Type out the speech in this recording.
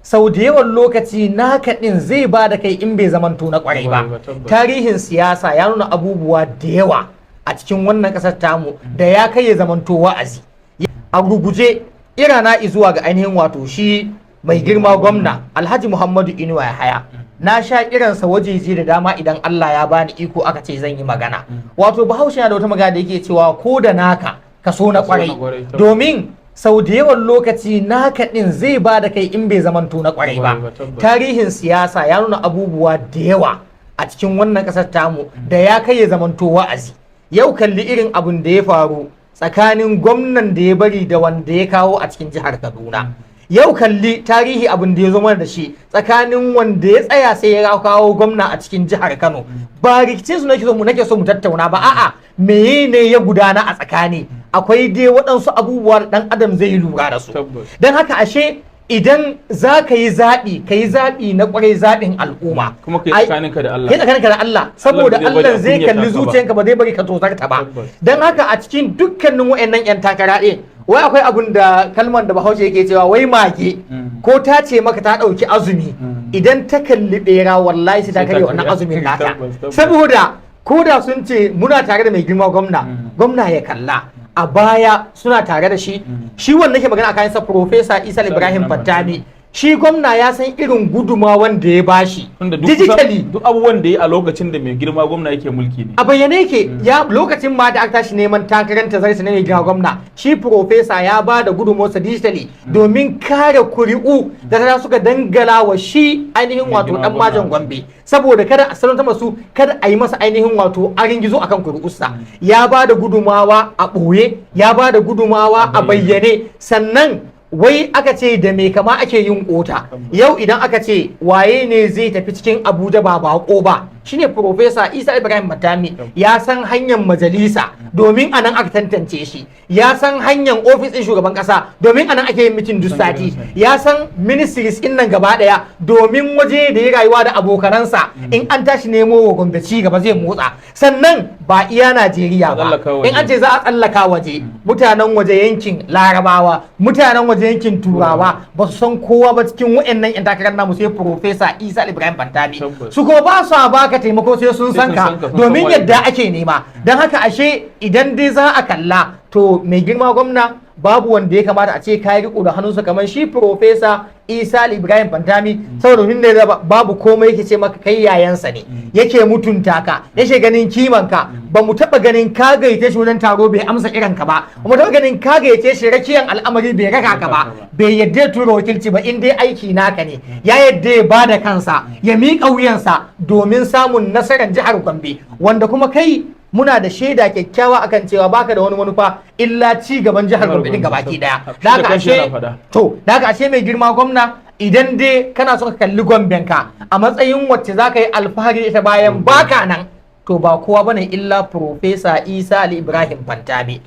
sau da yawan lokaci naka ɗin zai ba da kai in bai zamanto na kwarai ba. Tarihin siyasa ya nuna abubuwa da yawa a cikin wannan ƙasar tamu da ya kai ya zamanto wa'azi. A guguje irana zuwa ga ainihin wato shi mai girma gwamna Alhaji Muhammadu Inuwa Yahaya. Na sha kiransa wajeji da dama idan Allah ya bani iko aka ce zan yi magana. Wato Bahaushe yana da wata magana da yake cewa ko da naka ka so na kwarai, domin sau da yawan lokaci naka ɗin zai ba da kai in bai zamanto na kwarai ba. Tarihin siyasa ya nuna abubuwa da yawa a cikin wannan ƙasar tamu da ya kai ya zamanto wa'azi. Yau kalli irin abin da ya faru tsakanin gwamnan da ya bari da wanda ya kawo a cikin jihar Kaduna. Yau kalli tarihi abin da ya zo mana da shi tsakanin wanda ya tsaya sai ya kawo gwamna a cikin jihar Kano. Ba rikicin su nake so mu tattauna ba, a'a meye ne ya gudana a tsakani. Akwai dai waɗansu abubuwa da ɗan adam zai yi lura da su. Don haka ashe idan za ka yi zaɓi, ka yi zaɓi na ƙwarai, zaɓin al'umma kuma ka yi tsakaninka da Allah, tsakaninka da Allah, saboda Allah zai kalli zuciyanka ba zai bari ka tozarta ba. Don haka a cikin dukkanin wa'annan 'yan takara ɗin, wai akwai abun da kalmar da Bahaushe yake cewa wai mage ko ta ce maka ta ɗauki azumi, idan ta kalli ɓera wallahi sai ta karya wannan azumin nata. Saboda ko da sun ce muna tare da mai girma gwamna ya kalla a baya suna tare da shi wannan ke magana a kayansa Profesa Isa Ibrahim Fantami. Shi gwamna ya san irin gudumawan da ya bashi digitally, duk abubuwan da ya a lokacin da mai girma gwamna yake mulki ne a bayyane yake. Ya lokacin ma da aka tashi neman takarar tazarci na mai girma gwamna, shi Profesa ya ba da gudunmawarsa digitally domin kare kuri'u da ta suka dangala wa shi ainihin wato dan majan Gombe, saboda kada a sananta masu, kada a yi masa ainihin wato arin gizo akan kuri'usa. Ya ba da gudumawa a ɓoye, ya ba da gudumawa a bayyane. Sannan wai aka ce da me kama ake yin kota. Yau idan aka ce waye ne zai tafi cikin Abuja ba bako ba, shine Profesa Isa Ibrahim Fantami. Ya san hanyar majalisa domin anan aka tantance shi, ya san hanyar ofis ɗin shugaban ƙasa domin anan ake yin mitin duk sati, ya san ministries ɗin nan gaba ɗaya domin waje da ya rayuwa da abokanansa in an tashi nemo wa Gombe ci gaba zai motsa. Sannan ba iya Najeriya ba, in an ce za a tsallaka waje, mutanen waje yankin Larabawa, mutanen waje yankin Turawa ba su san kowa ba cikin wa'annan 'yan takarar namu sai Profesa Isa Ibrahim Fantami. Su ko ba su baka taimako sai sun san ka domin yadda ake nema. Don haka ashe idan dai za a kalla, to mai girma gwamna babu wanda ya kamata a ce kayi riko da hannunsa kamar shi Profesa Isa Ibrahim Fantami, saboda tun da babu komai yake ce maka kai yayansa ne, yake mutunta ka, yake ganin kiman ka. Ba mu taba ganin ka gayyace shi wajen taro bai amsa kiran ka ba, ba mu taba ganin ka gayyace shi rakiyan al'amari bai raka ka ba, bai yadda ya tura wakilci ba. In dai aiki naka ne, ya yadda ya bada kansa, ya miƙa wuyansa domin samun nasarar jihar Gombe, wanda kuma kai muna da shaida kyakkyawa akan cewa baka da wani manufa illa ci gaban jihar Gombe din gabaki daya. Da haka ashe mai girma gwamna, idan dai kana so ka kalli Gomben ka a matsayin wacce zaka yi alfahari ita bayan baka nan, to ba kowa bane illa Profesa Isa Ibrahim Fantami.